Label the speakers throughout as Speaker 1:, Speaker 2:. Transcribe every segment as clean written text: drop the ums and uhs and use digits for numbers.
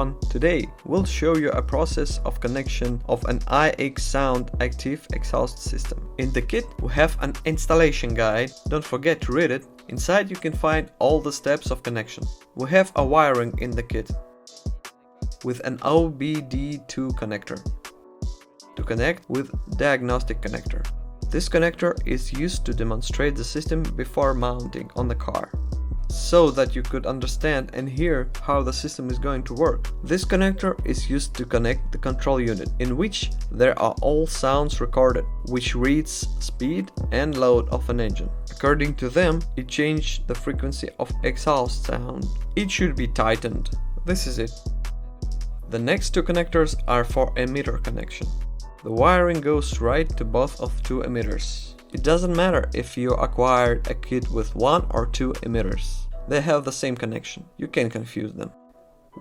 Speaker 1: everyone, today we'll show you a process of connection of an Ixsound active exhaust system. In the kit we have an installation guide, don't forget to read it. Inside you can find all the steps of connection. We have a wiring in the kit with an OBD2 connector to connect with diagnostic connector. This connector is used to demonstrate the system before mounting on the car, so that you could understand and hear how the system is going to work. This connector is used to connect the control unit, in which there are all sounds recorded, which reads speed and load of an engine. According to them, it changed the frequency of exhaust sound. It should be tightened. This is it. The next two connectors are for emitter connection. The wiring goes right to both of two emitters. It doesn't matter if you acquired a kit with one or two emitters. They have the same connection. You can confuse them.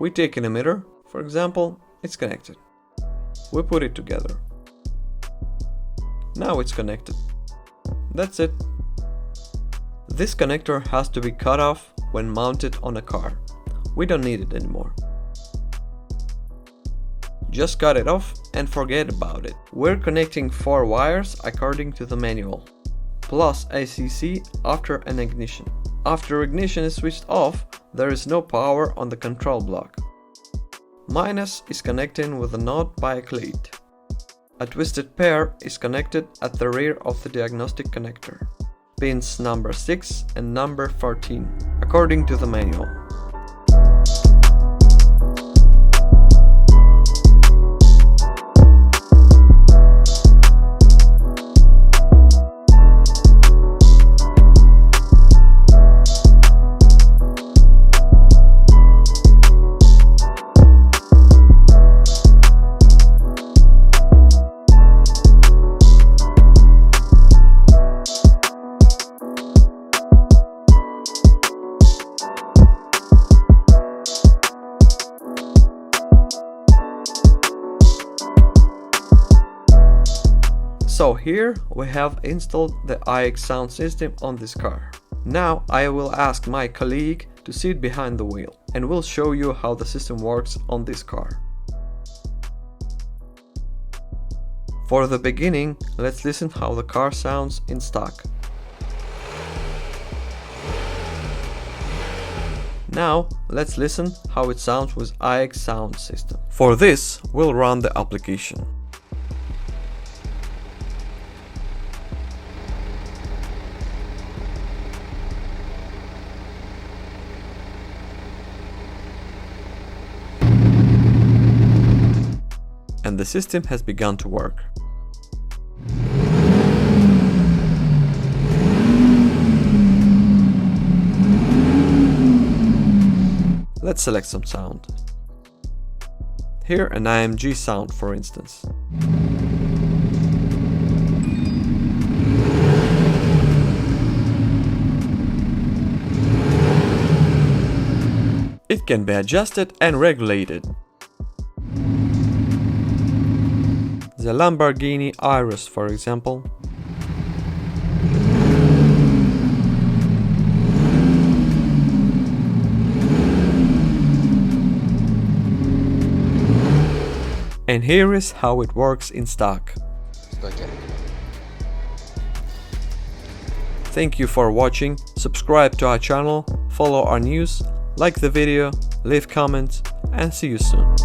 Speaker 1: We take an emitter, for example, it's connected. We put it together. Now it's connected. That's it. This connector has to be cut off when mounted on a car. We don't need it anymore. Just cut it off and forget about it. We're connecting 4 wires according to the manual, plus ACC after an ignition. After ignition is switched off, there is no power on the control block. Minus is connecting with a node by a cleat. A twisted pair is connected at the rear of the diagnostic connector. Pins number 6 and number 14, according to the manual. So here we have installed the Ixsound system on this car. Now I will ask my colleague to sit behind the wheel and we'll show you how the system works on this car. For the beginning, let's listen how the car sounds in stock. Now let's listen how it sounds with Ixsound system. For this, we'll run the application. And the system has begun to work. Let's select some sound. Here an IMG sound, for instance. It can be adjusted and regulated. The Lamborghini Iris, for example. And here is how it works in stock. Thank you for watching, subscribe to our channel, follow our news, like the video, leave comments, and see you soon.